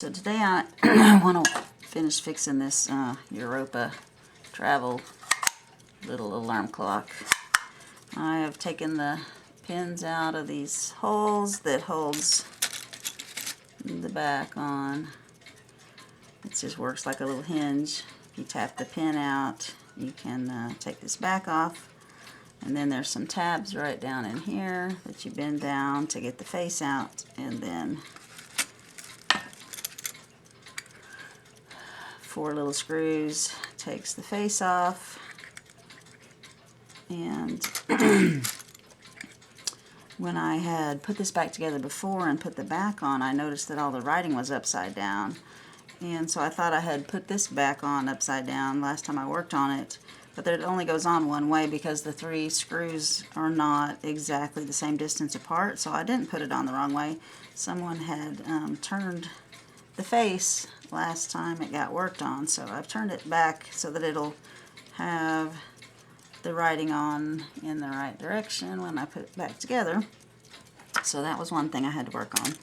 So today I want to finish fixing this Europa travel little alarm clock. I have taken the pins out of these holes that holds the back on. It just works like a little hinge. If you tap the pin out, you can take this back off. And then there's some tabs right down in here that you bend down to get the face out, and then 4 little screws takes the face off. And when I had put this back together before and put the back on, I noticed that all the writing was upside down. And so I thought I had put this back on upside down last time I worked on it. But it only goes on one way because the 3 screws are not exactly the same distance apart. So I didn't put it on the wrong way. Someone had turned the face last time it got worked on. So I've turned it back so that it'll have the writing on in the right direction when I put it back together. So that was one thing I had to work on.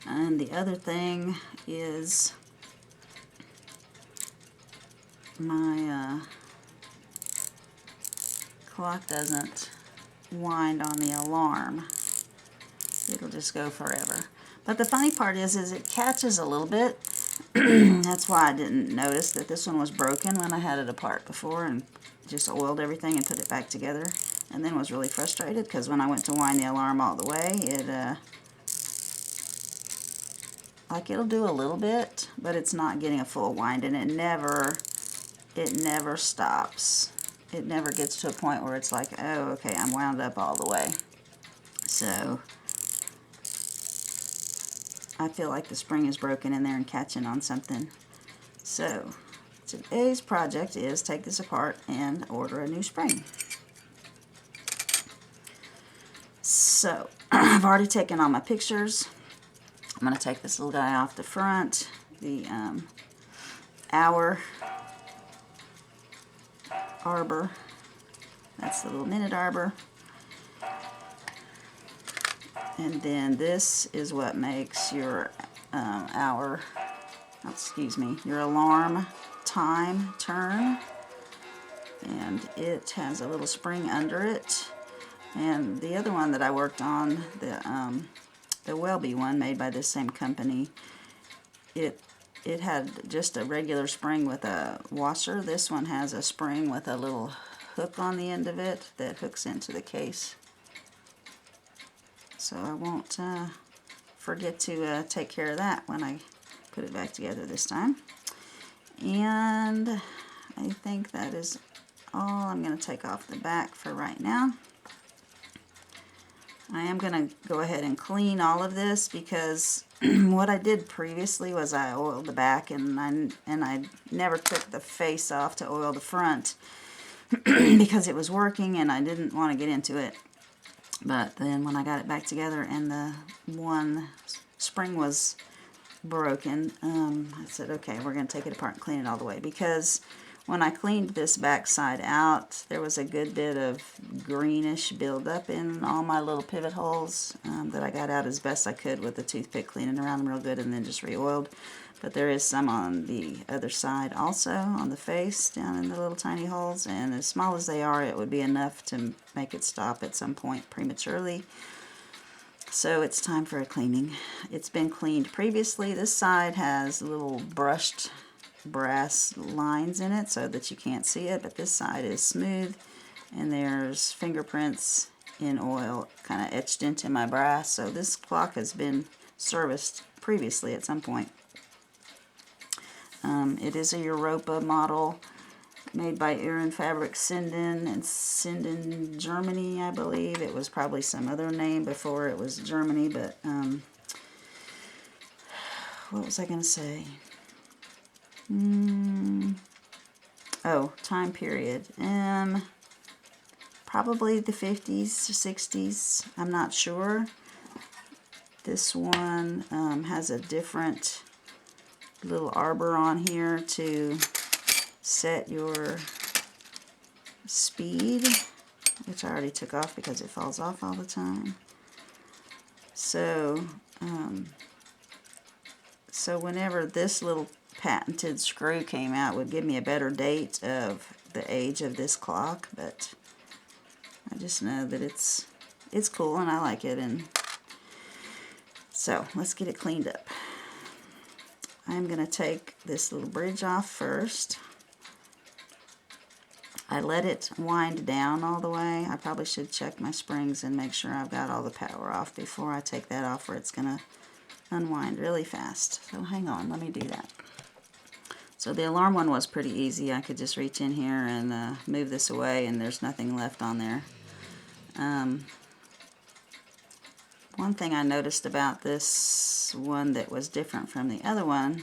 And the other thing is my clock doesn't wind on the alarm. It'll just go forever. But the funny part is it catches a little bit. That's why I didn't notice that this one was broken when I had it apart before and just oiled everything and put it back together. And then was really frustrated because when I went to wind the alarm all the way, it'll do a little bit, but it's not getting a full wind, and it never stops. It never gets to a point where it's like, oh, okay, I'm wound up all the way. So I feel like the spring is broken in there and catching on something. So today's project is take this apart and order a new spring. So I've already taken all my pictures. I'm going to take this little guy off the front, the hour arbor. That's the little minute arbor. And then this is what makes your your alarm time turn. And it has a little spring under it. And the other one that I worked on, the WWII one made by this same company, it had just a regular spring with a washer. This one has a spring with a little hook on the end of it that hooks into the case. So I won't forget to take care of that when I put it back together this time. And I think that is all. I'm going to take off the back for right now. I am going to go ahead and clean all of this because what I did previously was I oiled the back, and I never took the face off to oil the front because it was working and I didn't want to get into it. But then when I got it back together and the one spring was broken, I said, okay, we're going to take it apart and clean it all the way, because when I cleaned this back side out, there was a good bit of greenish buildup in all my little pivot holes that I got out as best I could with a toothpick, cleaning around them real good and then just re-oiled. But there is some on the other side also, on the face, down in the little tiny holes. And as small as they are, it would be enough to make it stop at some point prematurely. So it's time for a cleaning. It's been cleaned previously. This side has little brushed brass lines in it so that you can't see it, but this side is smooth, and there's fingerprints in oil kind of etched into my brass. So this clock has been serviced previously at some point. It is a Europa model made by Senden in Senden, Germany, I believe. It was probably some other name before it was Germany, but what was I going to say? Oh, time period. Probably the 50s or 60s. I'm not sure. This one has a different little arbor on here to set your speed, which I already took off because it falls off all the time. So So whenever this little patented screw came out, it would give me a better date of the age of this clock, but I just know that it's cool and I like it. And so let's get it cleaned up. I'm going to take this little bridge off first. I let it wind down all the way. I probably should check my springs and make sure I've got all the power off before I take that off, or it's going to unwind really fast. So hang on, let me do that. So the alarm one was pretty easy. I could just reach in here and move this away, and there's nothing left on there. One thing I noticed about this one that was different from the other one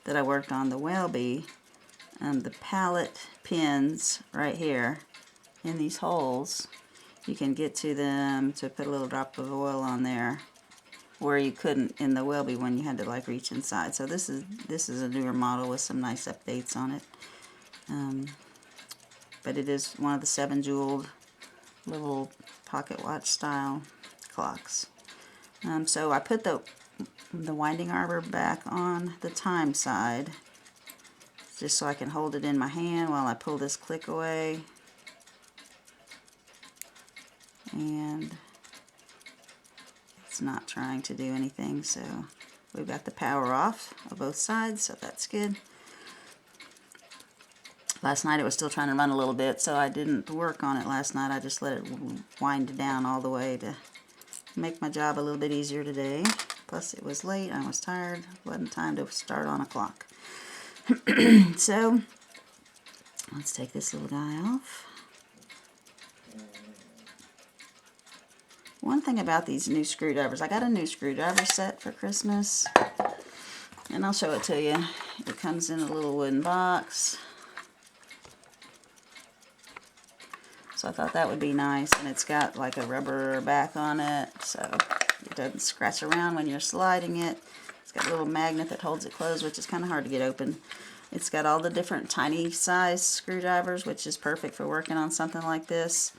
that I worked on, the WWII, the pallet pins right here in these holes, you can get to them to put a little drop of oil on there, where you couldn't in the WWII one. You had to like reach inside. So this is a newer model with some nice updates on it. But it is one of the 7-jeweled little pocket watch style clocks. So I put the winding arbor back on the time side, just so I can hold it in my hand while I pull this click away. And it's not trying to do anything, so we've got the power off of both sides, so that's good. Last night it was still trying to run a little bit, so I didn't work on it last night. I just let it wind down all the way to make my job a little bit easier today. Plus it was late, I was tired, wasn't time to start on a clock. So let's take this little guy off. One thing about these new screwdrivers, I got a new screwdriver set for Christmas, and I'll show it to you. It comes in a little wooden box. So I thought that would be nice, and it's got like a rubber back on it, so it doesn't scratch around when you're sliding it. It's got a little magnet that holds it closed, which is kind of hard to get open. It's got all the different tiny size screwdrivers, which is perfect for working on something like this.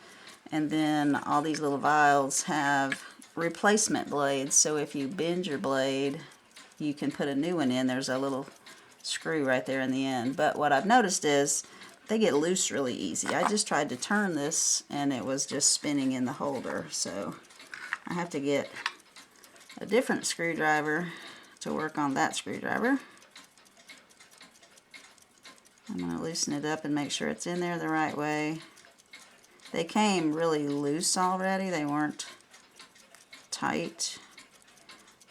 And then all these little vials have replacement blades, so if you bend your blade, you can put a new one in. There's a little screw right there in the end. But what I've noticed is they get loose really easy. I just tried to turn this and it was just spinning in the holder, so I have to get a different screwdriver to work on that screwdriver. I'm going to loosen it up and make sure it's in there the right way. They came really loose already. They weren't tight.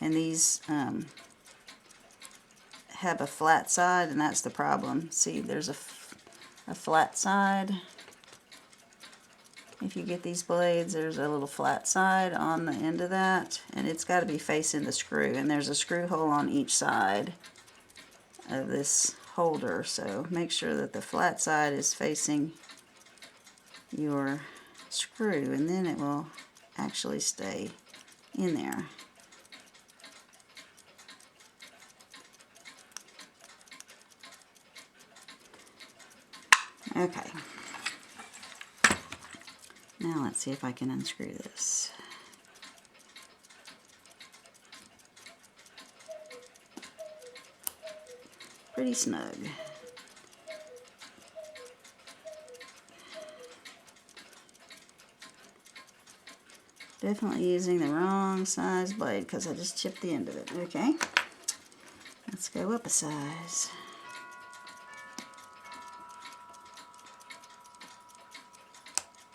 And these have a flat side, and that's the problem. See, there's a flat side. If you get these blades, there's a little flat side on the end of that, and it's got to be facing the screw. And there's a screw hole on each side of this holder, so make sure that the flat side is facing your screw, and then it will actually stay in there. Okay, now let's see if I can unscrew this. Pretty snug. Definitely using the wrong size blade because I just chipped the end of it. Okay, let's go up a size.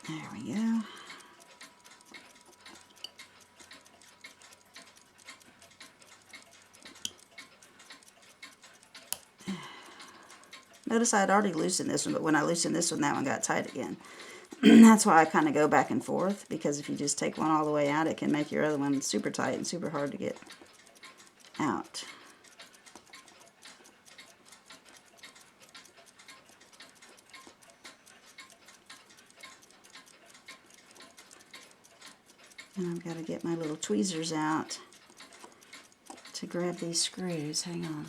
There we go. Notice I had already loosened this one, but when I loosened this one, that one got tight again. That's why I kind of go back and forth, because if you just take one all the way out, it can make your other one super tight and super hard to get out. And I've got to get my little tweezers out to grab these screws. Hang on.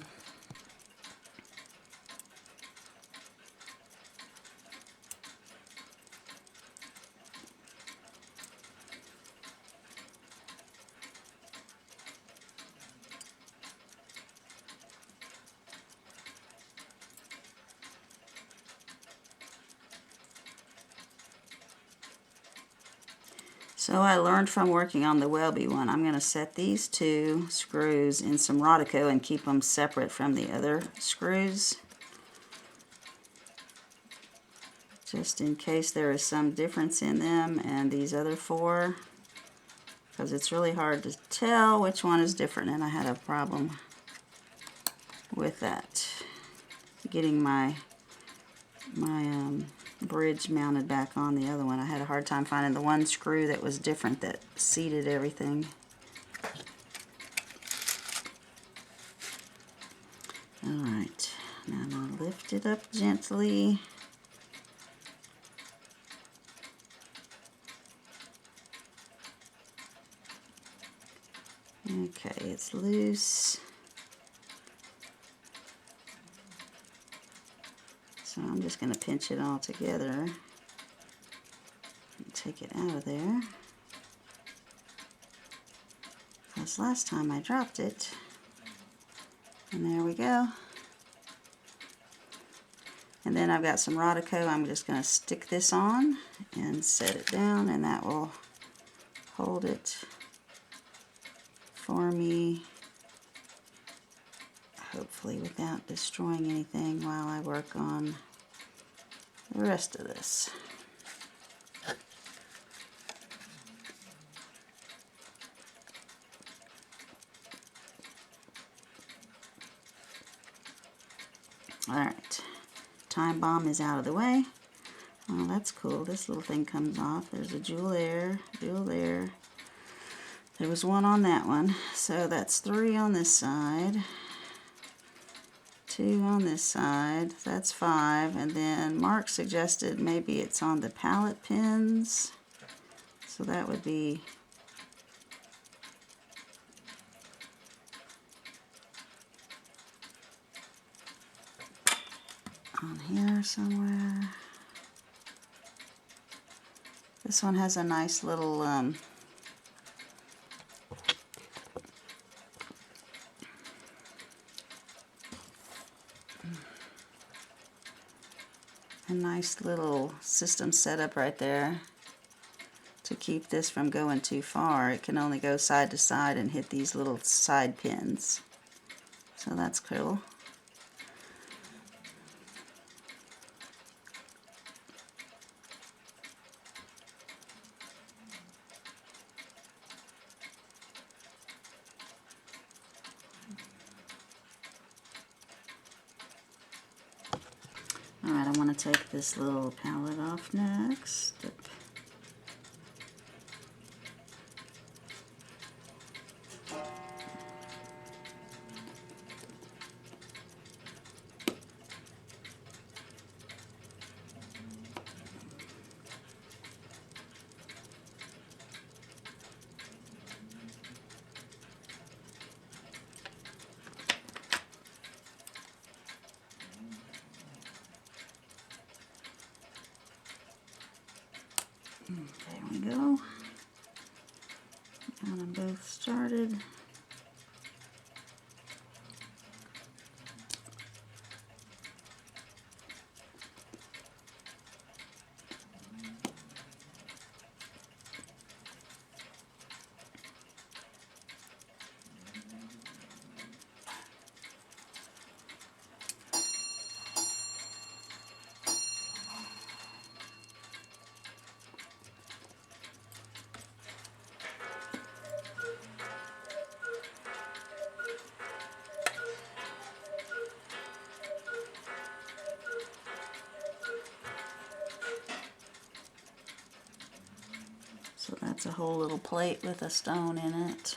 So I learned from working on the WWII one, I'm going to set these two screws in some Rodico and keep them separate from the other screws, just in case there is some difference in them and these other four, because it's really hard to tell which one is different, and I had a problem with that, getting my bridge mounted back on the other one. I had a hard time finding the one screw that was different that seated everything. Alright, now I'm going to lift it up gently. Okay, it's loose. So I'm just going to pinch it all together and take it out of there. Because last time I dropped it. And there we go. And then I've got some Rodico. I'm just going to stick this on and set it down, and that will hold it for me, hopefully without destroying anything while I work on the rest of this. Alright, time bomb is out of the way. Oh, that's cool. This little thing comes off. There's a jewel there, jewel there. There was one on that one. So that's 3 on this side, 2 on this side. That's 5. And then Mark suggested maybe it's on the pallet pins. So that would be on here somewhere. This one has a nice little a nice little system set up right there to keep this from going too far. It can only go side to side and hit these little side pins. So that's cool. Alright, I want to take this little palette off next. There we go. Got them both started. So that's a whole little plate with a stone in it.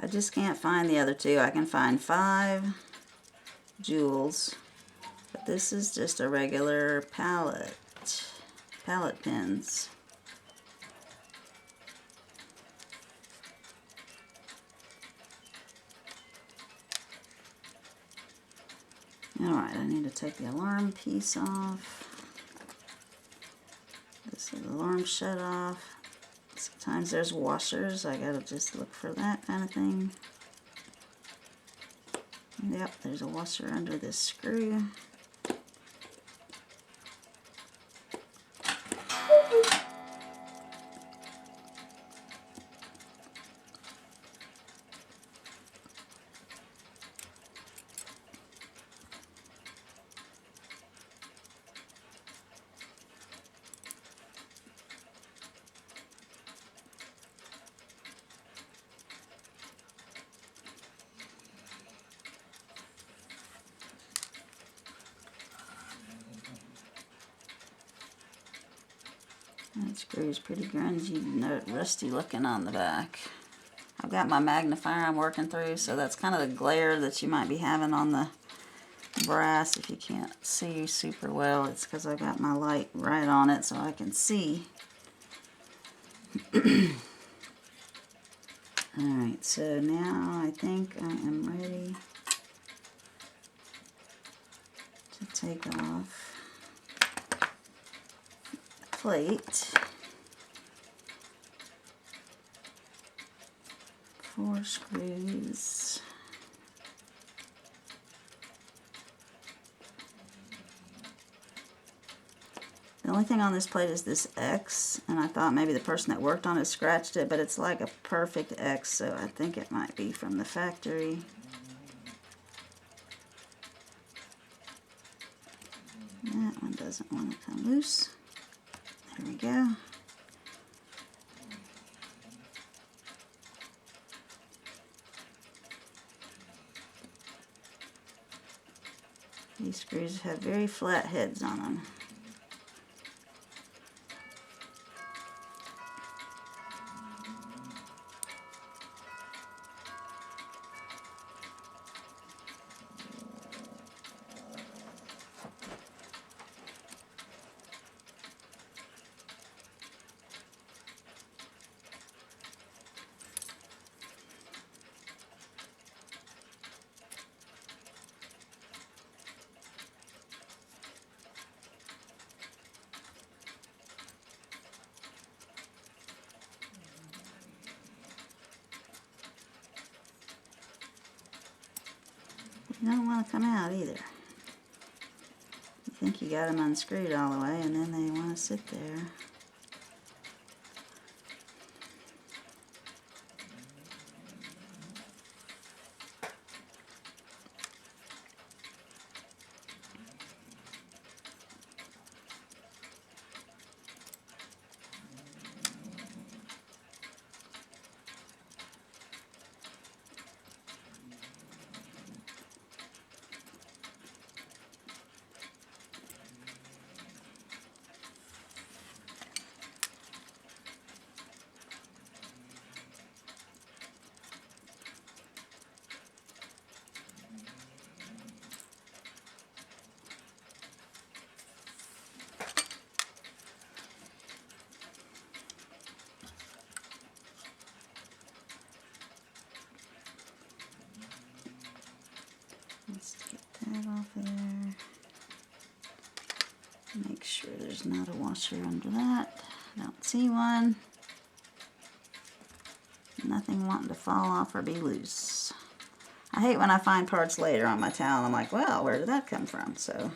I just can't find the other two. I can find 5 jewels, but this is just a regular palette pins. Alright, I need to take the alarm piece off. This is the alarm shut off. Sometimes there's washers. I gotta just look for that kind of thing. Yep, there's a washer under this screw. That screw's pretty grungy, rusty looking on the back. I've got my magnifier I'm working through, so that's kind of the glare that you might be having on the brass if you can't see super well. It's because I've got my light right on it so I can see. Alright, so now I think I am ready to take off the plate. 4 screws. The only thing on this plate is this X, and I thought maybe the person that worked on it scratched it, but it's like a perfect X, so I think it might be from the factory. That one doesn't want to come loose. There we go. These screws have very flat heads on them. You don't want to come out either. You think you got them unscrewed all the way, and then they want to sit there. Let's get that off of there. Make sure there's not a washer under that. I don't see one. Nothing wanting to fall off or be loose. I hate when I find parts later on my towel. I'm like, well, where did that come from? So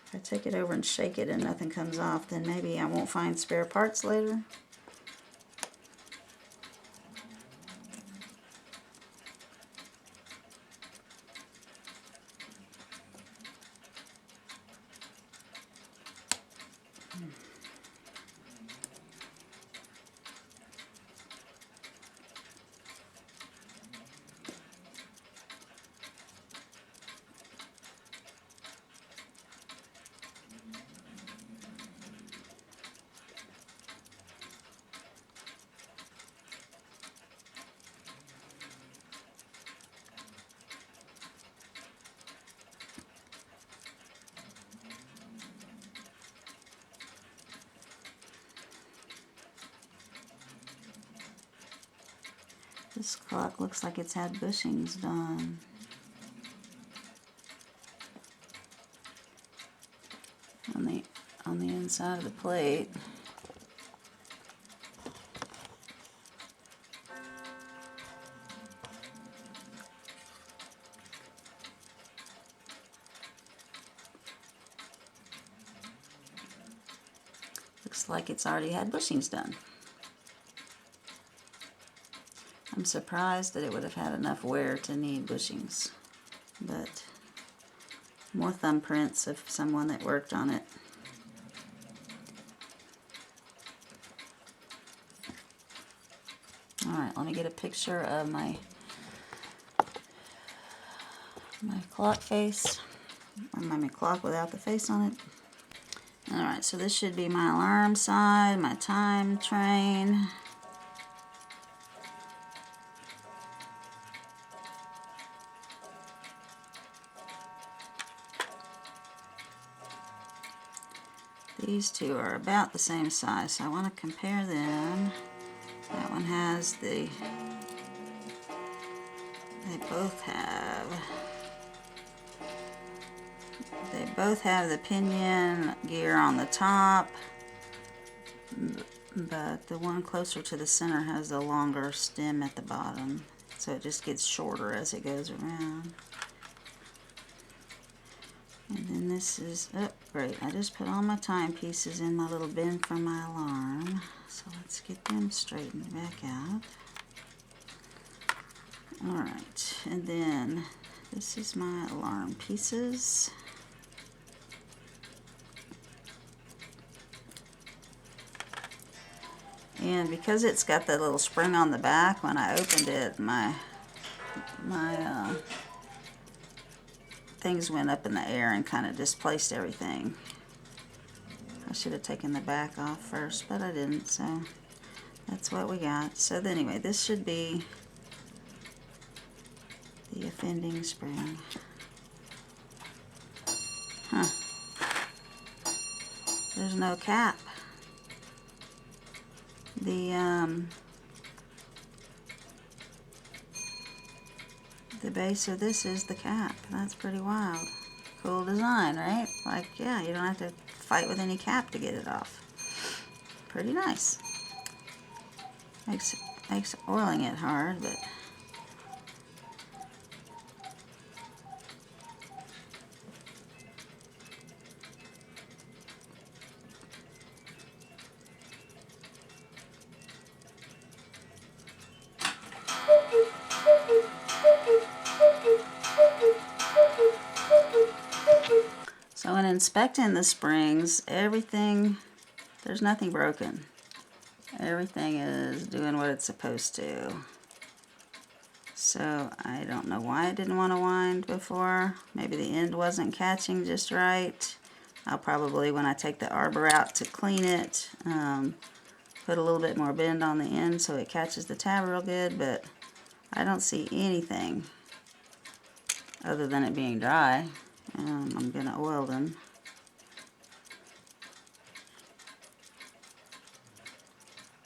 if I take it over and shake it and nothing comes off, then maybe I won't find spare parts later. This clock looks like it's had bushings done. on the inside of the plate. Looks like it's already had bushings done. I'm surprised that it would have had enough wear to need bushings, but more thumbprints of someone that worked on it. Alright, let me get a picture of my clock face, or my clock without the face on it. Alright, so this should be my alarm side, my time train. These two are about the same size, so I want to compare them. That one has the, they both have the pinion gear on the top, but the one closer to the center has the longer stem at the bottom, so it just gets shorter as it goes around. And then this is, oh great, I just put all my timepieces in my little bin for my alarm. So let's get them straightened back out. Alright, and then this is my alarm pieces. And because it's got that little spring on the back, when I opened it, my things went up in the air and kind of displaced everything. I should have taken the back off first, but I didn't, so that's what we got. So anyway, this should be the offending spring. Huh. There's no cap. The base of this is the cap. That's pretty wild. Cool design, right? Like, yeah, you don't have to fight with any cap to get it off. Pretty nice. Makes oiling it hard, but so in inspecting the springs, everything, there's nothing broken. Everything is doing what it's supposed to. So I don't know why it didn't want to wind before. Maybe the end wasn't catching just right. I'll probably, when I take the arbor out to clean it, put a little bit more bend on the end so it catches the tab real good, but I don't see anything other than it being dry. I'm going to oil them.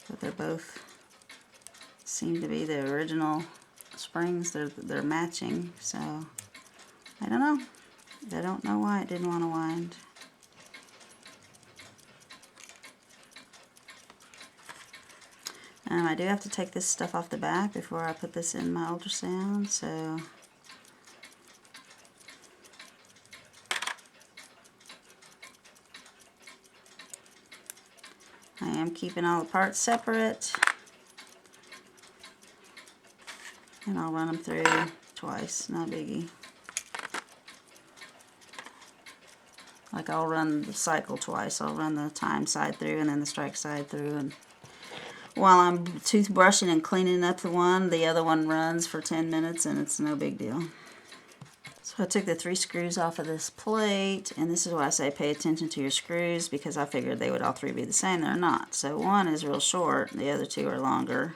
But they both seem to be the original springs. They're matching, so I don't know. I don't know why it didn't want to wind. I do have to take this stuff off the back before I put this in my ultrasound, so I am keeping all the parts separate, and I'll run them through twice, no biggie. Like I'll run the cycle twice. I'll run the time side through and then the strike side through, and while I'm toothbrushing and cleaning up the other one runs for 10 minutes and it's no big deal. So I took the 3 screws off of this plate, and this is why I say pay attention to your screws, because I figured they would all 3 be the same. They're not. So one is real short, the other 2 are longer.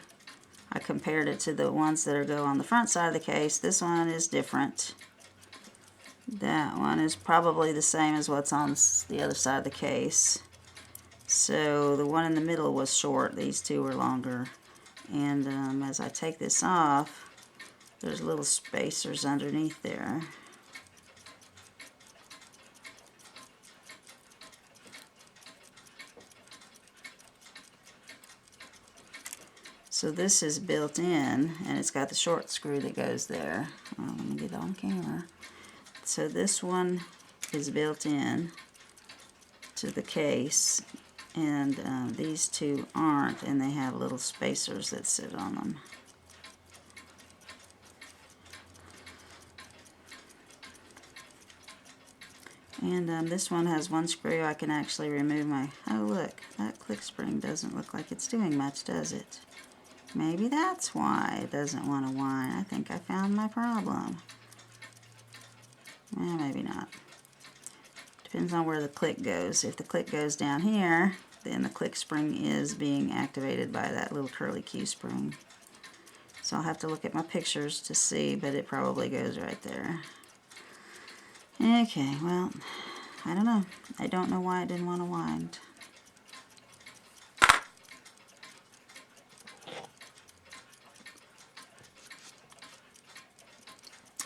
I compared it to the ones that go on the front side of the case. This one is different. That one is probably the same as what's on the other side of the case. So the one in the middle was short, these 2 were longer. And as I take this off, there's little spacers underneath there. So this is built in, and it's got the short screw that goes there. Oh, let me get it on camera. So this one is built in to the case, and these two aren't, and they have little spacers that sit on them. And this one has one screw. I can actually remove my... Oh, look, that click spring doesn't look like it's doing much, does it? Maybe that's why it doesn't want to whine. I think I found my problem. Maybe not. Depends on where the click goes. If the click goes down here, then the click spring is being activated by that little curly Q spring. So I'll have to look at my pictures to see, but it probably goes right there. Okay, well, I don't know. I don't know why it didn't want to wind.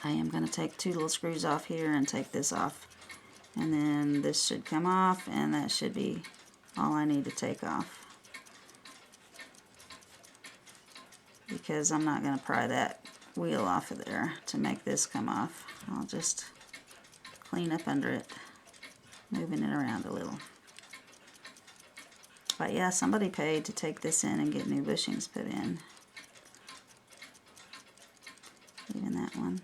I am going to take two little screws off here and take this off. And then this should come off, and that should be all I need to take off. Because I'm not going to pry that wheel off of there to make this come off. I'll just clean up under it, moving it around a little. But yeah, somebody paid to take this in and get new bushings put in. Even that one.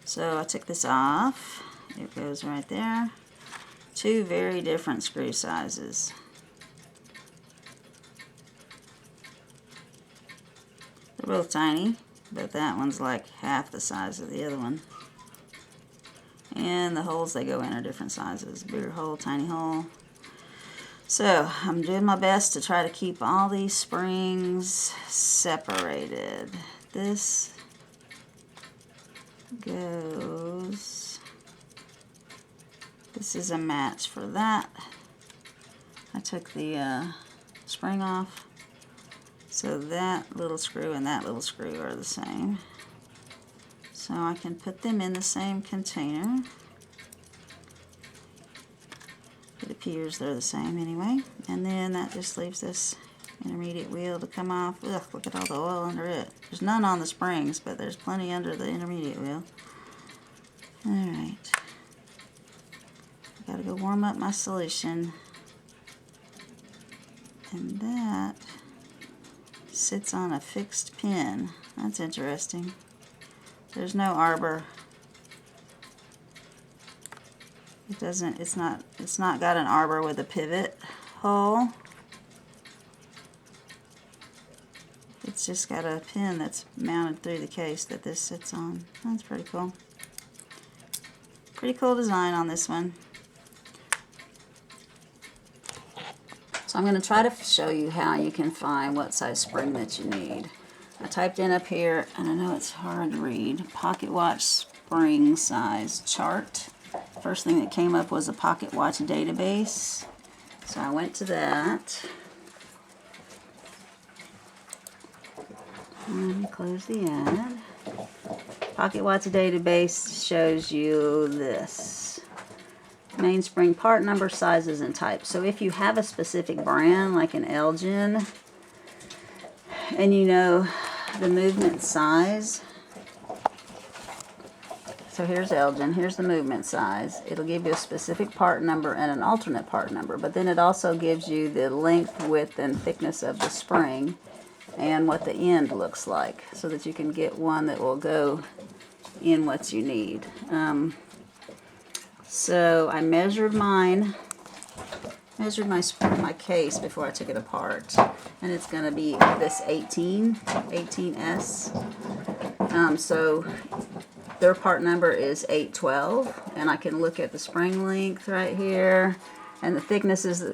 So I took this off. It goes right there. Two very different screw sizes. They're both tiny, but that one's like half the size of the other one. And the holes they go in are different sizes. Bigger hole, tiny hole. So I'm doing my best to try to keep all these springs separated. This goes, this is a match for that. I took the spring off, so that little screw and that little screw are the same, so I can put them in the same container. It appears they're the same anyway. And then that just leaves this intermediate wheel to come off. Ugh, look at all the oil under it. There's none on the springs, but there's plenty under the intermediate wheel. Alright. Gotta go warm up my solution. And that sits on a fixed pin. That's interesting. There's no arbor. It doesn't, it's not got an arbor with a pivot hole. It's just got a pin that's mounted through the case that this sits on. That's pretty cool. Pretty cool design on this one. So I'm going to try to show you how you can find what size spring that you need. I typed in up here, and I know it's hard to read, pocket watch spring size chart. First thing that came up was a pocket watch database. So I went to that. And close the ad. Pocket watch database shows you this. Mainspring part number, sizes, and types. So if you have a specific brand, like an Elgin, and you know the movement size, so here's Elgin, here's the movement size. It'll give you a specific part number and an alternate part number, but then it also gives you the length, width, and thickness of the spring and what the end looks like, so that you can get one that will go in what you need. So I measured mine, my case before I took it apart, and it's going to be this 18S. So their part number is 812, and I can look at the spring length right here, and the thickness is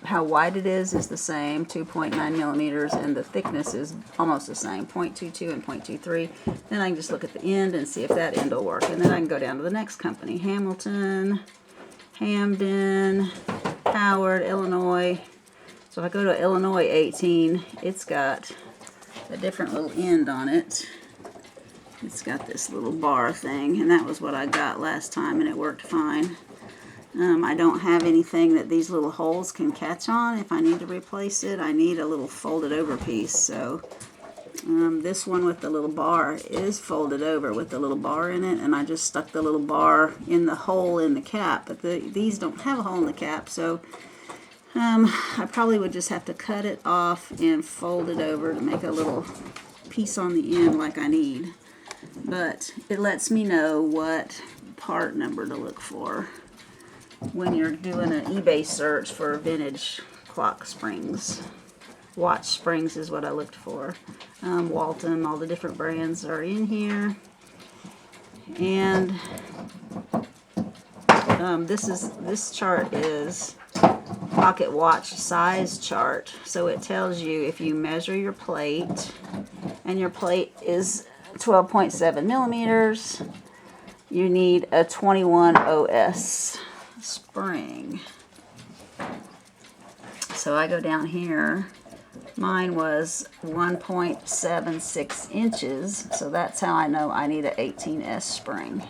how wide it is the same, 2.9 millimeters, and the thickness is almost the same, 0.22 and 0.23. Then I can just look at the end and see if that end will work, and then I can go down to the next company, Hamilton, Hamden, Howard, Illinois. So if I go to Illinois 18, it's got a different little end on it. It's got this little bar thing, and that was what I got last time, and it worked fine. I don't have anything that these little holes can catch on. If I need to replace it, I need a little folded over piece. So this one with the little bar is folded over with the little bar in it, and I just stuck the little bar in the hole in the cap. But these don't have a hole in the cap, so I probably would just have to cut it off and fold it over to make a little piece on the end like I need. But it lets me know what part number to look for when you're doing an eBay search for vintage clock springs. Watch springs is what I looked for. Walton, all the different brands are in here. And this chart is pocket watch size chart. So it tells you if you measure your plate, and your plate is 12.7 millimeters, you need a 21 OS spring. So I go down here. Mine was 1.76 inches, so that's how I know I need an 18S spring.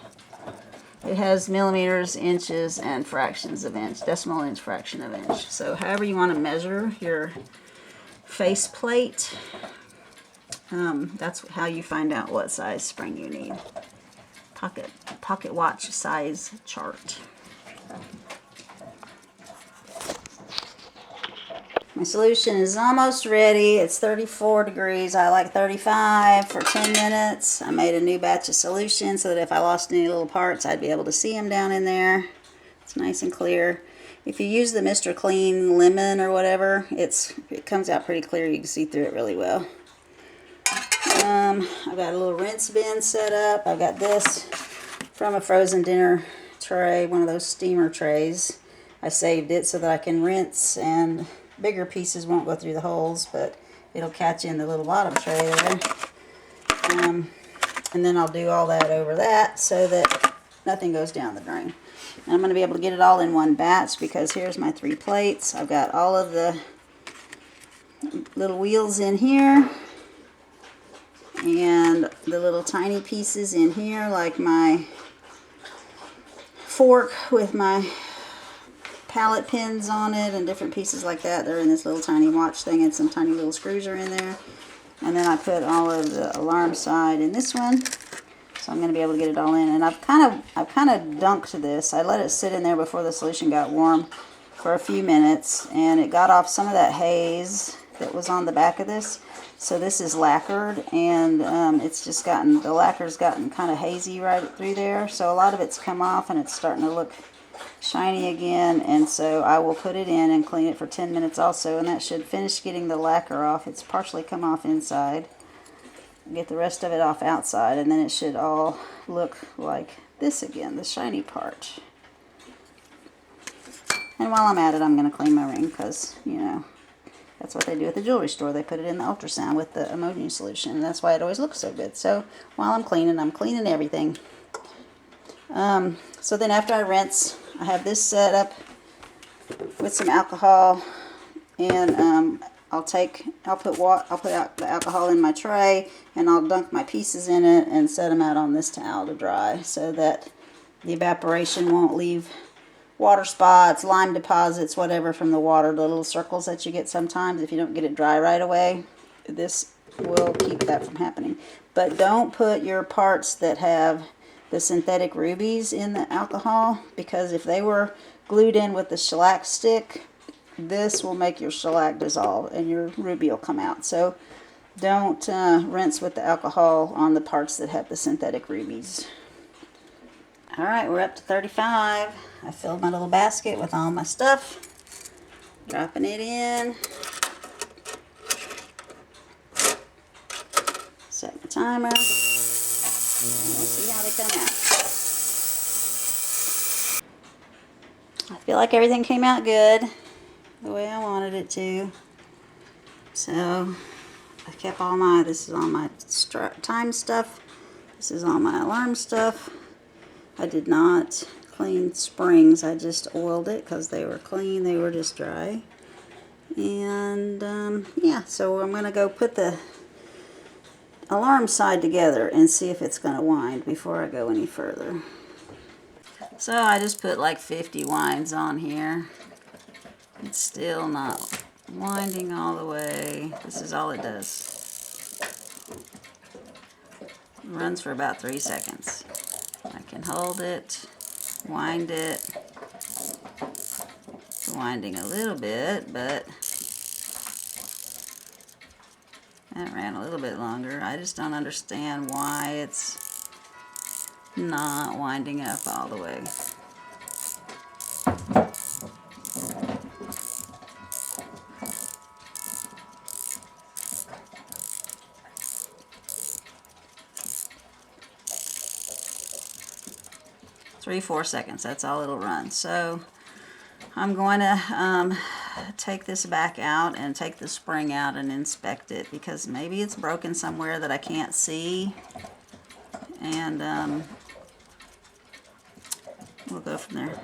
It has millimeters, inches, and fractions of inch, decimal inch, fraction of inch. So however you want to measure your face plate, that's how you find out what size spring you need. Pocket watch size chart. My solution is almost ready. It's 34 degrees. I like 35 for 10 minutes. I made a new batch of solution so that if I lost any little parts, I'd be able to see them down in there. It's nice and clear. If you use the Mr. Clean Lemon or whatever, it comes out pretty clear. You can see through it really well. I've got a little rinse bin set up. I've got this from a frozen dinner tray, one of those steamer trays. I saved it so that I can rinse, and bigger pieces won't go through the holes, but it'll catch in the little bottom tray there. And then I'll do all that over that so that nothing goes down the drain. And I'm going to be able to get it all in one batch because here's my 3 plates. I've got all of the little wheels in here and the little tiny pieces in here, like my fork with my pallet pins on it and different pieces like that. They're in this little tiny watch thing, and some tiny little screws are in there. And then I put all of the alarm side in this one, so I'm going to be able to get it all in. And I've kind of dunked this. I let it sit in there before the solution got warm for a few minutes, and it got off some of that haze that was on the back of this. So this is lacquered, and it's just the lacquer's gotten kind of hazy right through there. So a lot of it's come off, and it's starting to look shiny again. And so I will put it in and clean it for 10 minutes also, and that should finish getting the lacquer off. It's partially come off inside. Get the rest of it off outside, and then it should all look like this again, the shiny part. And while I'm at it, I'm going to clean my ring because, you know, that's what they do at the jewelry store. They put it in the ultrasound with the ammonia solution, and that's why it always looks so good. So while I'm cleaning everything. So then after I rinse, I have this set up with some alcohol, and I'll put the alcohol in my tray, and I'll dunk my pieces in it and set them out on this towel to dry so that the evaporation won't leave water spots, lime deposits, whatever from the water, the little circles that you get sometimes if you don't get it dry right away. This will keep that from happening. But don't put your parts that have the synthetic rubies in the alcohol, because if they were glued in with the shellac stick, this will make your shellac dissolve and your ruby will come out. So don't rinse with the alcohol on the parts that have the synthetic rubies. Alright, we're up to 35. I filled my little basket with all my stuff. Dropping it in. Set the timer. And we'll see how they come out. I feel like everything came out good, the way I wanted it to. So I kept this is all my time stuff. This is all my alarm stuff. I did not clean springs. I just oiled it because they were clean. They were just dry. And yeah, so I'm going to go put the alarm side together and see if it's going to wind before I go any further. So I just put like 50 winds on here. It's still not winding all the way. This is all it does. It runs for about 3 seconds. I can hold it, wind it. It's winding a little bit, but that ran a little bit longer. I just don't understand why it's not winding up all the way. 3-4 seconds, that's all it'll run. So I'm going to take this back out and take the spring out and inspect it, because maybe it's broken somewhere that I can't see, and we'll go from there.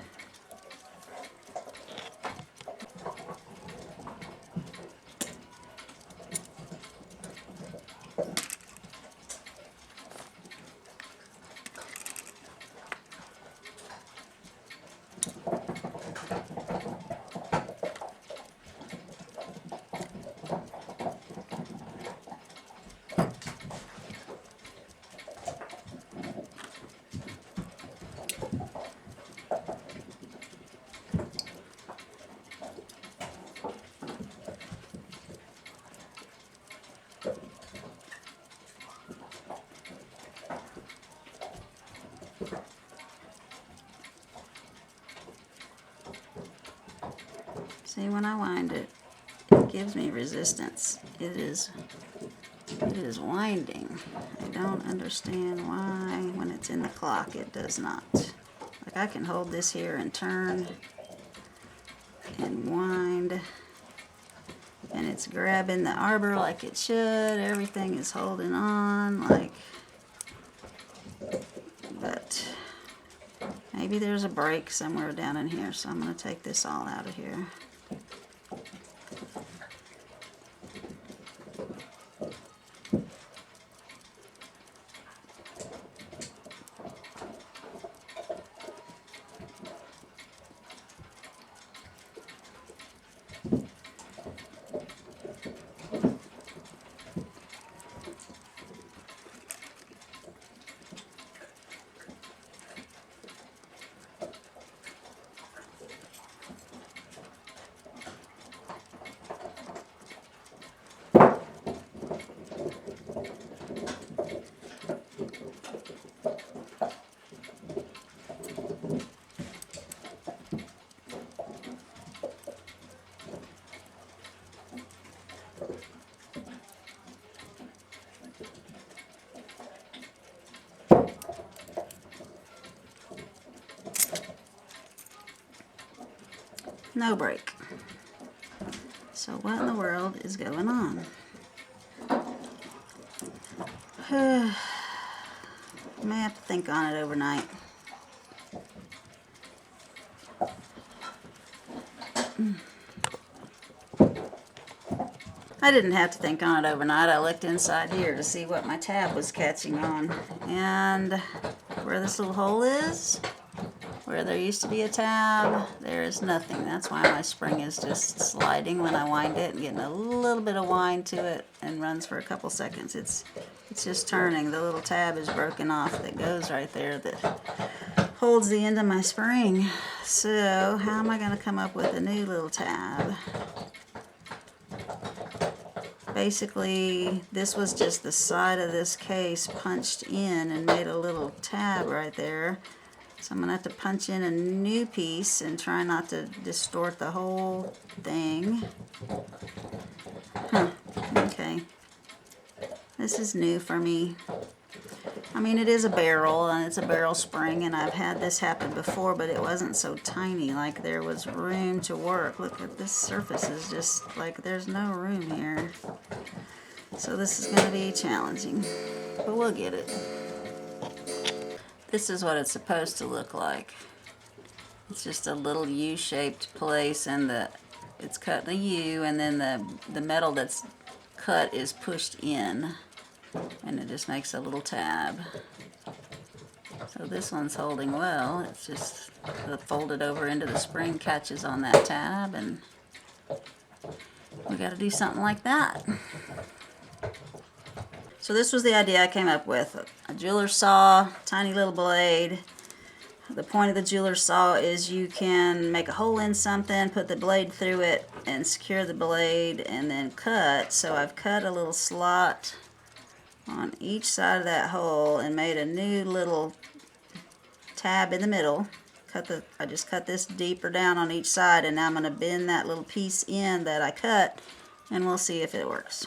See, when I wind it, it gives me resistance. It is winding. I don't understand why when it's in the clock it does not. Like, I can hold this here and turn and wind, and it's grabbing the arbor like it should. Everything is holding on, like, but maybe there's a break somewhere down in here, so I'm going to take this all out of here. No break. So what in the world is going on? I may have to think on it overnight. I didn't have to think on it overnight. I looked inside here to see what my tab was catching on. And where this little hole is, where there used to be a tab, there is nothing. That's why my spring is just sliding when I wind it and getting a little bit of wind to it, and runs for a couple seconds. It's just turning. The little tab is broken off that goes right there that holds the end of my spring. So how am I going to come up with a new little tab? Basically, this was just the side of this case punched in and made a little tab right there. So I'm going to have to punch in a new piece and try not to distort the whole thing. Okay. This is new for me. I mean, it is a barrel, and it's a barrel spring, and I've had this happen before, but it wasn't so tiny. Like, there was room to work. Look at this surface is just like there's no room here. So this is going to be challenging, but we'll get it. This is what it's supposed to look like. It's just a little U-shaped place, and it's cut in a U, and then the metal that's cut is pushed in, and it just makes a little tab. So So this one's holding well. It's just folded over into the spring, catches on that tab, and we got to do something like that. So this was the idea I came up with. A jeweler's saw, tiny little blade. The point of the jeweler's saw is you can make a hole in something, put the blade through it, and secure the blade, and then cut. So I've cut a little slot on each side of that hole and made a new little tab in the middle. I just cut this deeper down on each side, and now I'm going to bend that little piece in that I cut, and we'll see if it works.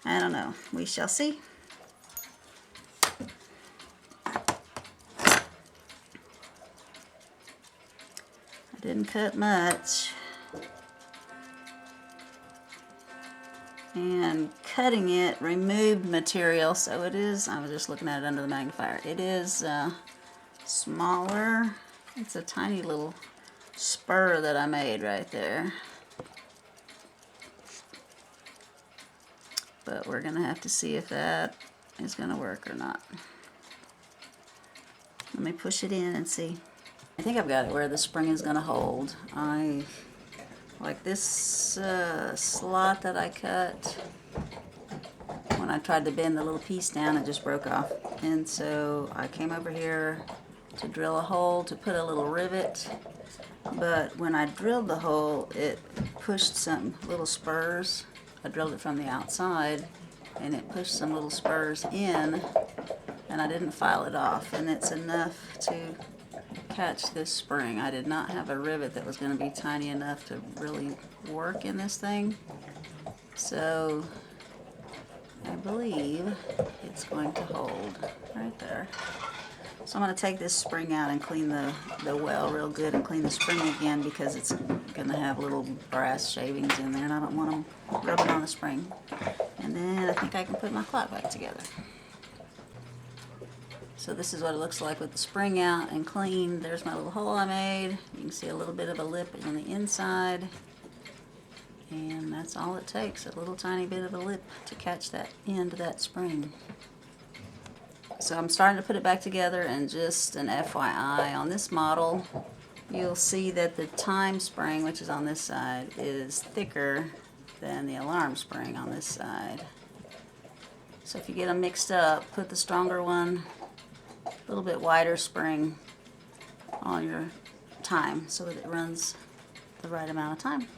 I don't know. We shall see. I didn't cut much. And cutting it removed material, so it is, I was just looking at it under the magnifier, it is smaller. It's a tiny little spur that I made right there. But we're going to have to see if that is going to work or not. Let me push it in and see. I think I've got it where the spring is going to hold. I like this slot that I cut. When I tried to bend the little piece down, it just broke off. And so I came over here to drill a hole to put a little rivet. But when I drilled the hole, it pushed some little spurs. I drilled it from the outside, and it pushed some little spurs in, and I didn't file it off. And it's enough to catch this spring. I did not have a rivet that was going to be tiny enough to really work in this thing. So I believe it's going to hold right there. So I'm going to take this spring out and clean the well real good and clean the spring again, because it's going to have little brass shavings in there and I don't want them rubbing on the spring. And then I think I can put my clock back together. So this is what it looks like with the spring out and clean. There's my little hole I made. You can see a little bit of a lip on the inside. And that's all it takes, a little tiny bit of a lip to catch that end of that spring. So I'm starting to put it back together, and just an FYI, on this model, you'll see that the time spring, which is on this side, is thicker than the alarm spring on this side. So if you get them mixed up, put the stronger one, a little bit wider spring on your time so that it runs the right amount of time.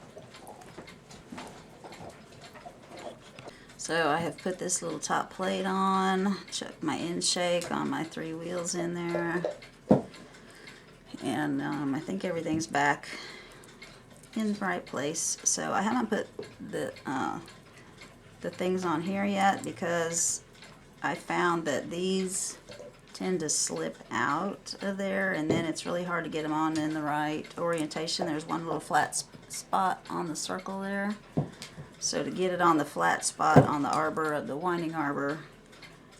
So I have put this little top plate on, chucked my end shake on my 3 wheels in there, and I think everything's back in the right place. So I haven't put the things on here yet, because I found that these tend to slip out of there, and then it's really hard to get them on in the right orientation. There's one little flat spot on the circle there. So to get it on the flat spot on the arbor, the winding arbor,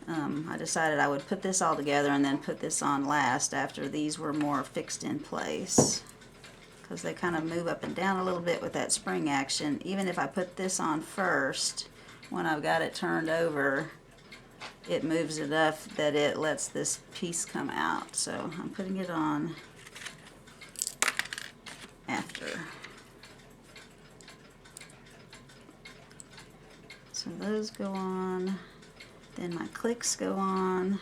I decided I would put this all together and then put this on last after these were more fixed in place, because they kind of move up and down a little bit with that spring action. Even if I put this on first, when I've got it turned over, it moves enough that it lets this piece come out. So I'm putting it on after. So those go on, then my clicks go on.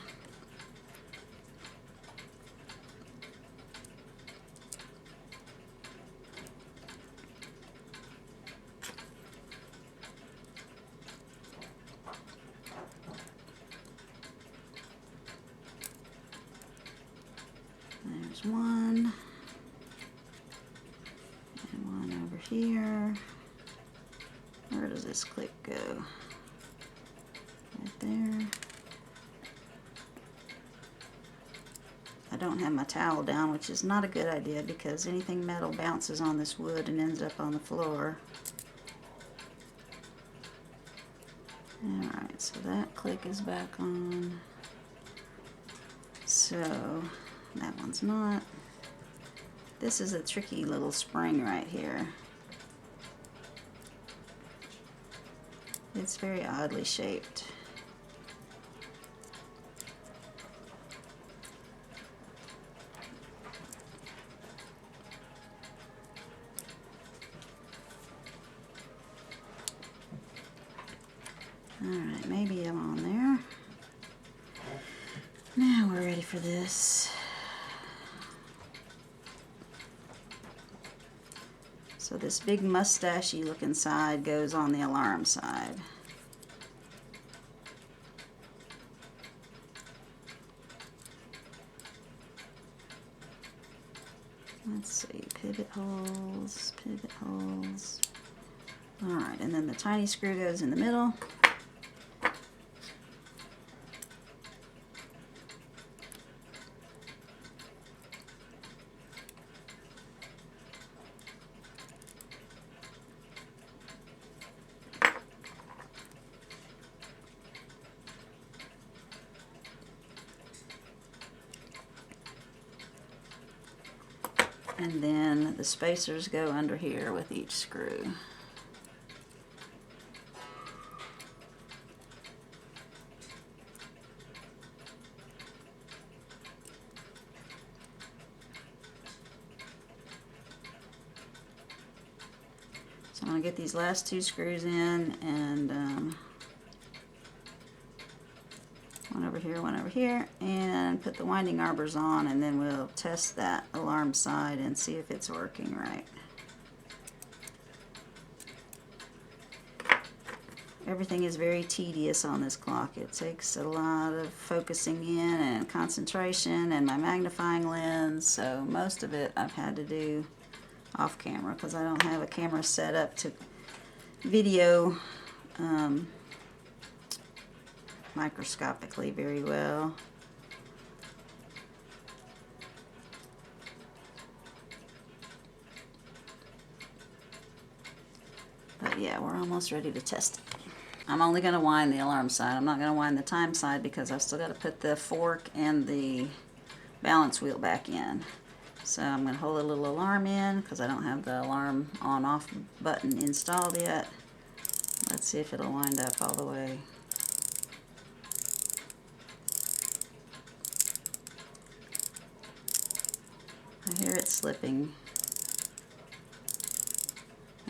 There's one, and one over here. Where does this click go? Right there. I don't have my towel down, which is not a good idea, because anything metal bounces on this wood and ends up on the floor. Alright, so that click is back on. So that one's not. This is a tricky little spring right here. It's very oddly shaped. Alright, maybe I'm on there. Now we're ready for this. So this big mustachy looking side goes on the alarm side. Let's see, pivot holes, pivot holes. Alright, and then the tiny screw goes in the middle. And then the spacers go under here with each screw. So I'm going to get these last two screws in, and one over here, and put the winding arbors on, and then we'll test that alarm side and see if it's working right. Everything is very tedious on this clock. It takes a lot of focusing in and concentration and my magnifying lens, so most of it I've had to do off camera because I don't have a camera set up to video microscopically very well. But yeah, we're almost ready to test it. I'm only going to wind the alarm side. I'm not going to wind the time side because I've still got to put the fork and the balance wheel back in. So I'm going to hold a little alarm in because I don't have the alarm on-off button installed yet. Let's see if it'll wind up all the way. I hear it slipping.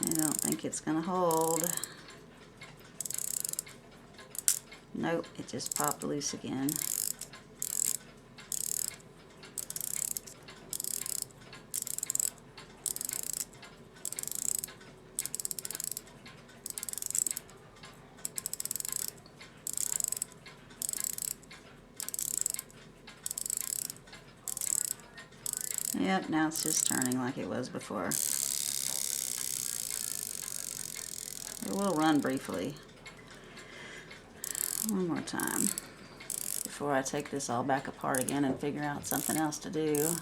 I don't think it's going to hold. Nope, it just popped loose again. Yep, now it's just turning like it was before. It will run briefly. One more time before I take this all back apart again and figure out something else to do.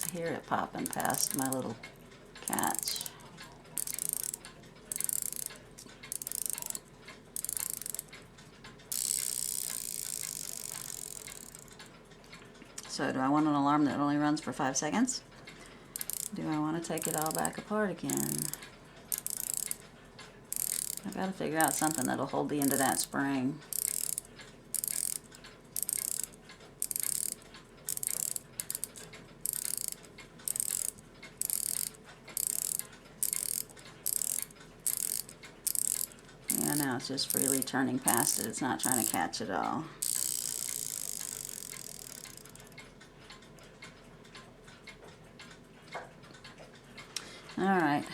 I hear it popping past my little catch. So do I want an alarm that only runs for 5 seconds? Do I want to take it all back apart again? I've got to figure out something that'll hold the end of that spring. Yeah, now it's just freely turning past it. It's not trying to catch it all. Alright.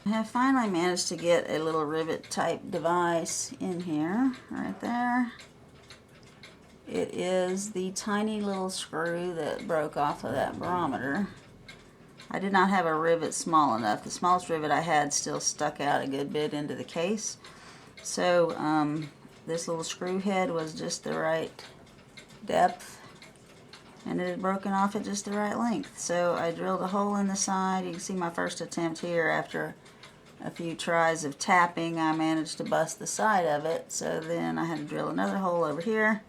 I have finally managed to get a little rivet type device in here, right there. It is the tiny little screw that broke off of that barometer. I did not have a rivet small enough. The smallest rivet I had still stuck out a good bit into the case. So this little screw head was just the right depth, and it had broken off at just the right length. So I drilled a hole in the side. You can see my first attempt here. After a few tries of tapping, I managed to bust the side of it. So then I had to drill another hole over here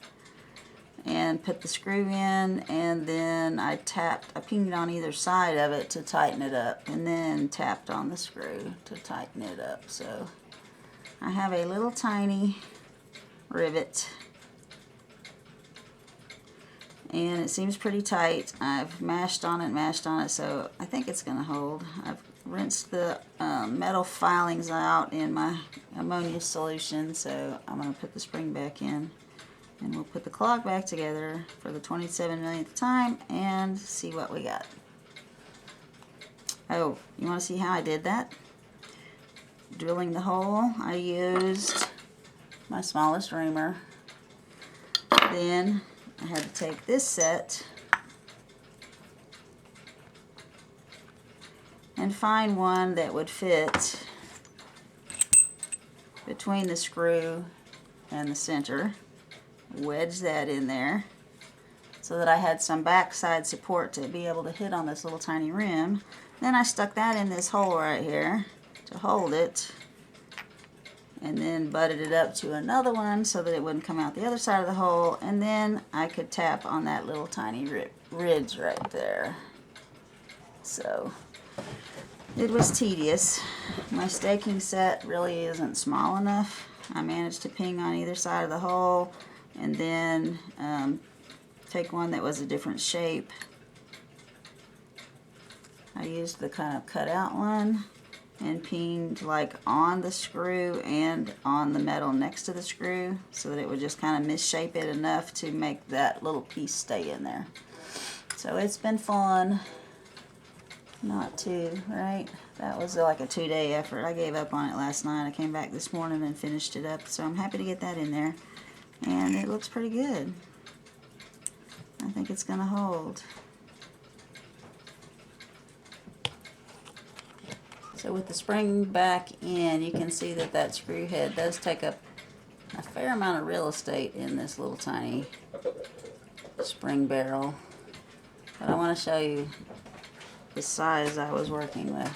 and put the screw in, and then I pinged on either side of it to tighten it up, and then tapped on the screw to tighten it up. So I have a little tiny rivet, and it seems pretty tight. I've mashed on it, so I think it's going to hold. I've rinsed the metal filings out in my ammonia solution, so I'm going to put the spring back in, and we'll put the clog back together for the 27 millionth time and see what we got. Oh, you want to see how I did that? Drilling the hole, I used my smallest reamer. Then I had to take this set and find one that would fit between the screw and the center. Wedge that in there so that I had some backside support to be able to hit on this little tiny rim. Then I stuck that in this hole right here to hold it, and then butted it up to another one so that it wouldn't come out the other side of the hole, and then I could tap on that little tiny ridge right there. So it was tedious. My staking set really isn't small enough. I managed to ping on either side of the hole, and then take one that was a different shape. I used the kind of cutout one and pinged like on the screw and on the metal next to the screw so that it would just kind of misshape it enough to make that little piece stay in there. So it's been fun. Not too, right? That was like a 2-day effort. I gave up on it last night. I came back this morning and finished it up, so I'm happy to get that in there. And it looks pretty good. I think it's gonna hold. So with the spring back in, you can see that that screw head does take up a fair amount of real estate in this little tiny spring barrel. But I want to show you the size I was working with.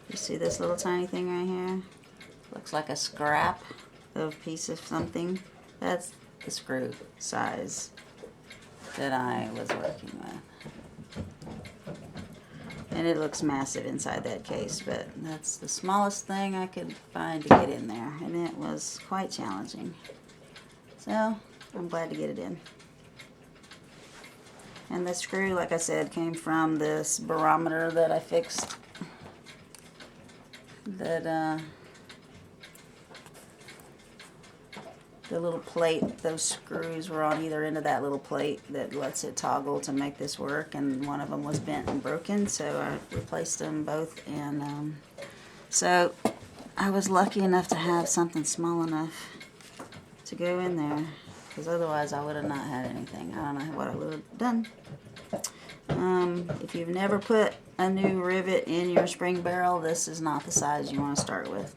You see this little tiny thing right here? Looks like a scrap of piece of something. That's the screw size that I was working with. And it looks massive inside that case, but that's the smallest thing I could find to get in there, and it was quite challenging. So I'm glad to get it in. And the screw, like I said, came from this barometer that I fixed. That the little plate, those screws were on either end of that little plate that lets it toggle to make this work, and one of them was bent and broken, so I replaced them both. And so I was lucky enough to have something small enough to go in there, because otherwise I would have not had anything. I don't know what I would have done. If you've never put a new rivet in your spring barrel, this is not the size you want to start with.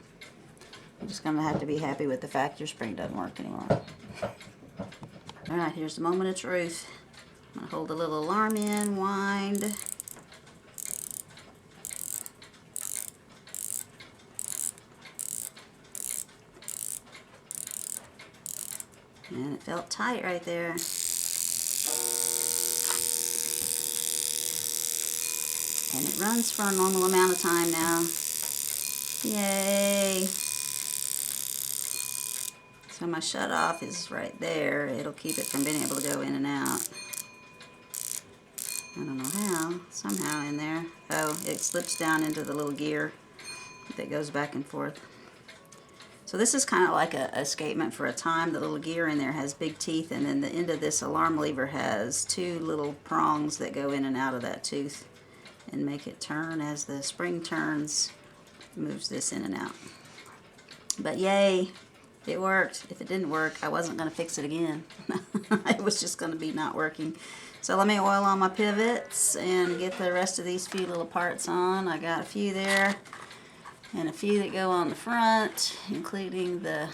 You're just going to have to be happy with the fact your spring doesn't work anymore. Alright, here's the moment of truth. I'm going to hold a little alarm in, wind. And it felt tight right there. And it runs for a normal amount of time now. Yay! So my shut off is right there. It'll keep it from being able to go in and out. I don't know how. Somehow in there. Oh, it slips down into the little gear that goes back and forth. So this is kind of like a escapement for a time. The little gear in there has big teeth, and then the end of this alarm lever has two little prongs that go in and out of that tooth and make it turn as the spring turns, moves this in and out. But yay, it worked. If it didn't work, I wasn't going to fix it again. It was just going to be not working. So let me oil on my pivots and get the rest of these few little parts on. I got a few there and a few that go on the front, including the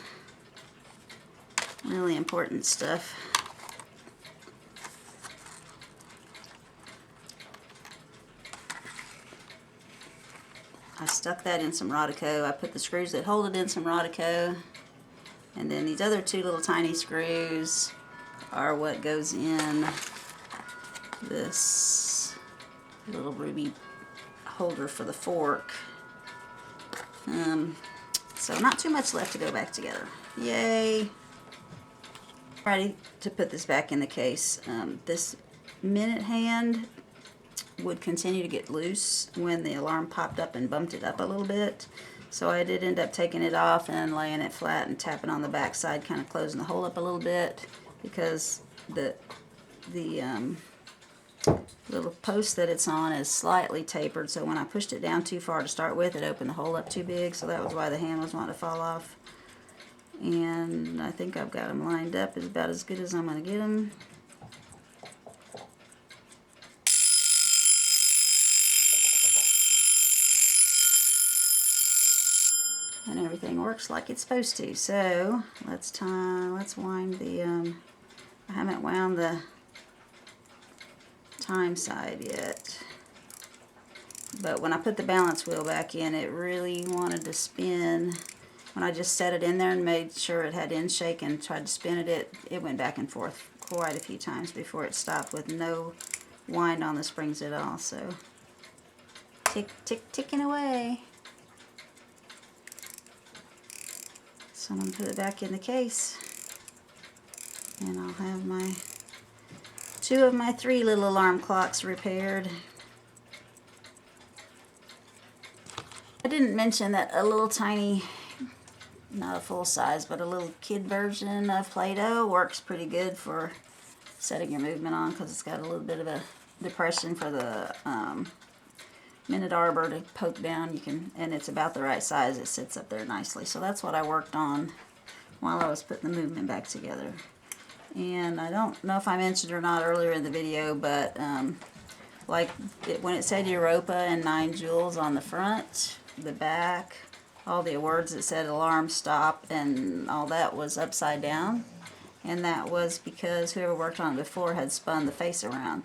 really important stuff. I stuck that in some Rodico. I put the screws that hold it in some Rodico. And then these other two little tiny screws are what goes in this little ruby holder for the fork. So not too much left to go back together. Yay! ready to put this back in the case. This minute hand would continue to get loose when the alarm popped up and bumped it up a little bit. So I did end up taking it off and laying it flat and tapping on the back side, kind of closing the hole up a little bit, because the little post that it's on is slightly tapered, so when I pushed it down too far to start with, it opened the hole up too big, so that was why the hand was wanting to fall off. And I think I've got them lined up about as good as I'm going to get them. And everything works like it's supposed to. So let's wind the I haven't wound the time side yet, but when I put the balance wheel back in, it really wanted to spin. When I just set it in there and made sure it had end shake and tried to spin it went back and forth quite a few times before it stopped with no wind on the springs at all. So tick tick ticking away. So I'm going to put it back in the case, and I'll have my 2 of my 3 little alarm clocks repaired. I didn't mention that a little tiny, not a full size, but a little kid version of Play-Doh works pretty good for setting your movement on, because it's got a little bit of a depression for the minute arbor to poke down. You can, and it's about the right size. It sits up there nicely. So that's what I worked on while I was putting the movement back together. And I don't know if I mentioned or not earlier in the video, but when it said Europa and 9 joules on the front, the back, all the words that said alarm, stop, and all that was upside down. And that was because whoever worked on it before had spun the face around.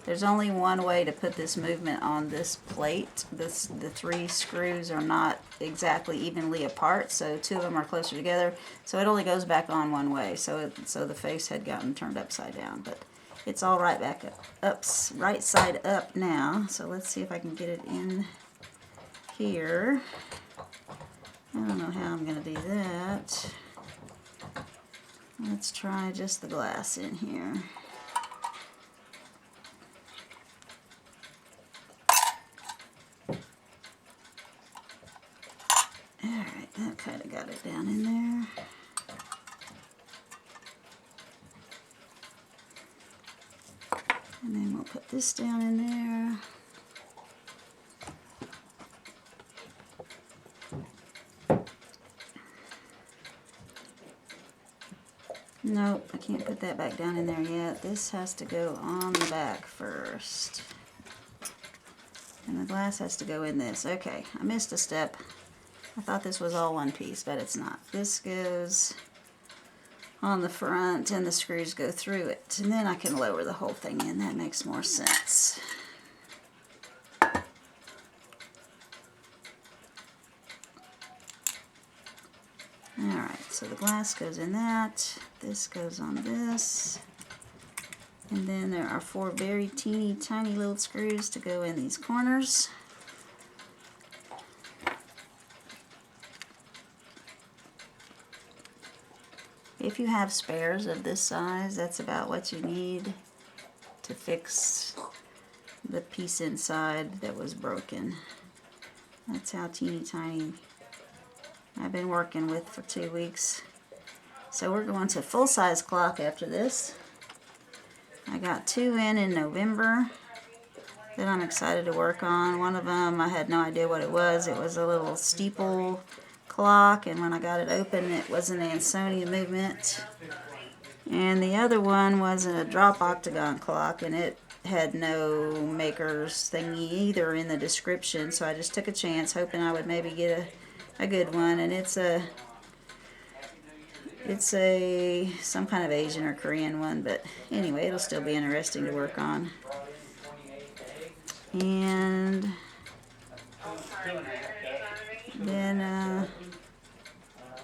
There's only one way to put this movement on this plate. The 3 screws are not exactly evenly apart, so 2 of them are closer together. So it only goes back on one way. So the face had gotten turned upside down, but it's all right back up, right side up now. So let's see if I can get it in here. I don't know how I'm going to do that. Let's try just the glass in here. Alright, that kind of got it down in there. And then we'll put this down in there. Nope, I can't put that back down in there yet. This has to go on the back first. And the glass has to go in this. Okay, I missed a step. I thought this was all one piece, but it's not. This goes on the front and the screws go through it. And then I can lower the whole thing in. That makes more sense. Alright, so the glass goes in that. This goes on this. And then there are 4 very teeny tiny little screws to go in these corners. If you have spares of this size, that's about what you need to fix the piece inside that was broken. That's how teeny tiny I've been working with for 2 weeks. So we're going to full-size clock after this. I got 2 in November that I'm excited to work on. One of them, I had no idea what it was. It was a little steeple clock, and when I got it open, it was an Ansonia movement. And the other one was a drop octagon clock, and it had no maker's thingy either in the description. So I just took a chance, hoping I would maybe get a good one. And it's some kind of Asian or Korean one, but anyway, it'll still be interesting to work on. And then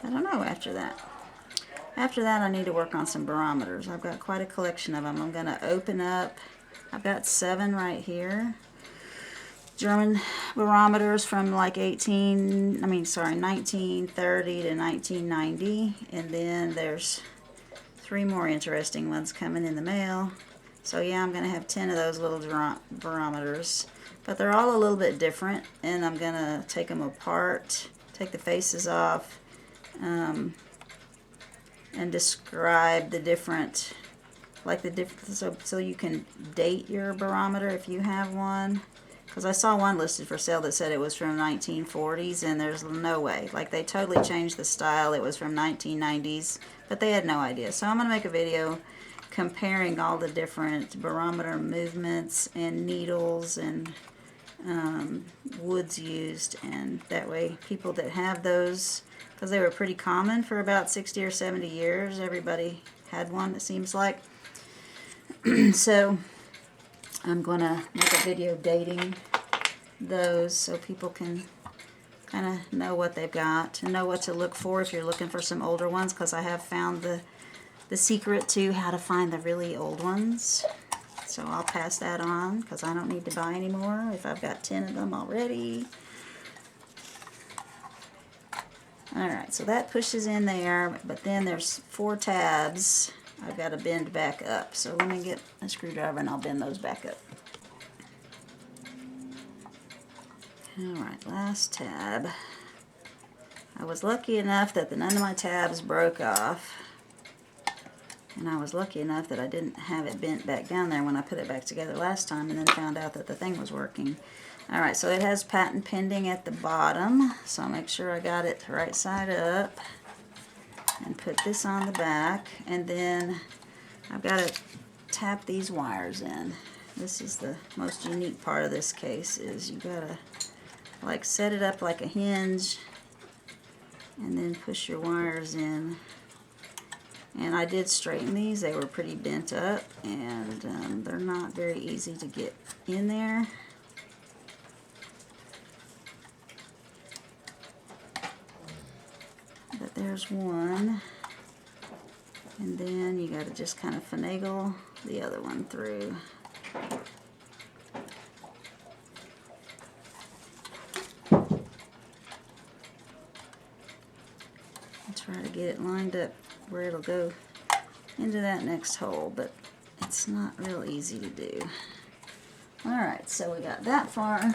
I don't know after that. After that, I need to work on some barometers. I've got quite a collection of them. I'm going to open up. I've got 7 right here. German barometers from like 1930 to 1990, and then there's 3 more interesting ones coming in the mail. So yeah, I'm going to have 10 of those little barometers. But they're all a little bit different, and I'm going to take them apart, take the faces off, and describe the different, like the different, so you can date your barometer if you have one. Because I saw one listed for sale that said it was from 1940s, and there's no way. Like, they totally changed the style. It was from 1990s, but they had no idea. So I'm going to make a video comparing all the different barometer movements and needles and woods used, and that way people that have those, because they were pretty common for about 60 or 70 years, everybody had one, it seems like. So I'm gonna make a video dating those so people can kind of know what they've got and know what to look for if you're looking for some older ones, because I have found the secret to how to find the really old ones. So I'll pass that on because I don't need to buy any more if I've got 10 of them already. Alright, so that pushes in there, but then there's 4 tabs I've got to bend back up. So let me get a screwdriver and I'll bend those back up. Alright, last tab. I was lucky enough that none of my tabs broke off. And I was lucky enough that I didn't have it bent back down there when I put it back together last time, and then found out that the thing was working. Alright, so it has patent pending at the bottom, so I'll make sure I got it right side up. And put this on the back, and then I've got to tap these wires in. This is the most unique part of this case, is you got to like set it up like a hinge, and then push your wires in. And I did straighten these. They were pretty bent up, and they're not very easy to get in there. But there's one. And then you got to just kind of finagle the other one through. I'll try to get it lined up where it'll go into that next hole, but it's not real easy to do. Alright, so we got that far.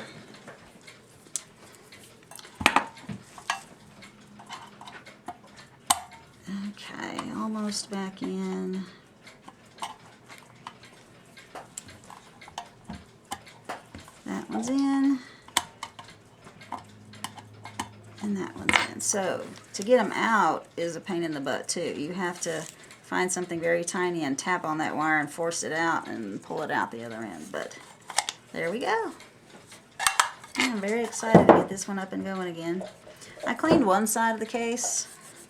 Okay, almost back in. That one's in. And that one's in. So to get them out is a pain in the butt too. You have to find something very tiny and tap on that wire and force it out and pull it out the other end. But there we go. I'm very excited to get this one up and going again. I cleaned one side of the case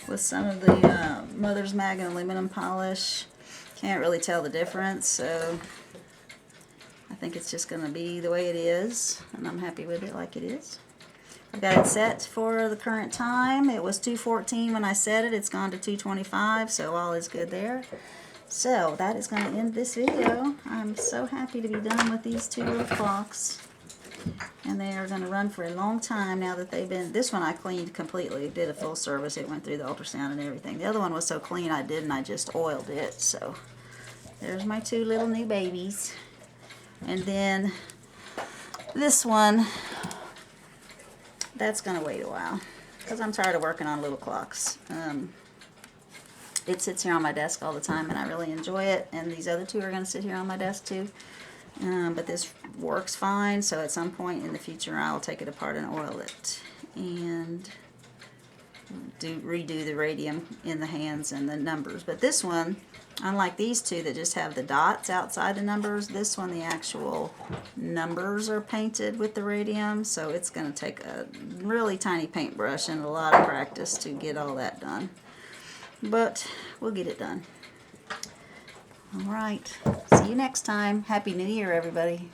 with some of the Mother's Mag and aluminum polish. Can't really tell the difference, so I think it's just going to be the way it is, and I'm happy with it like it is. I've got it set for the current time. It was 2:14 when I set it. It's gone to 2:25, so all is good there. So that is going to end this video. I'm so happy to be done with these 2 little clocks. And they are going to run for a long time now that they've been... This one I cleaned completely. Did a full service. It went through the ultrasound and everything. The other one was so clean I just oiled it. So there's my 2 little new babies. And then this one... That's going to wait a while, because I'm tired of working on little clocks. It sits here on my desk all the time, and I really enjoy it. And these other 2 are going to sit here on my desk too. But this works fine, so at some point in the future I'll take it apart and oil it. And redo the radium in the hands and the numbers. But this one, unlike these 2 that just have the dots outside the numbers, this one the actual numbers are painted with the radium, so it's going to take a really tiny paintbrush and a lot of practice to get all that done. But we'll get it done. Alright, see you next time. Happy New Year, everybody.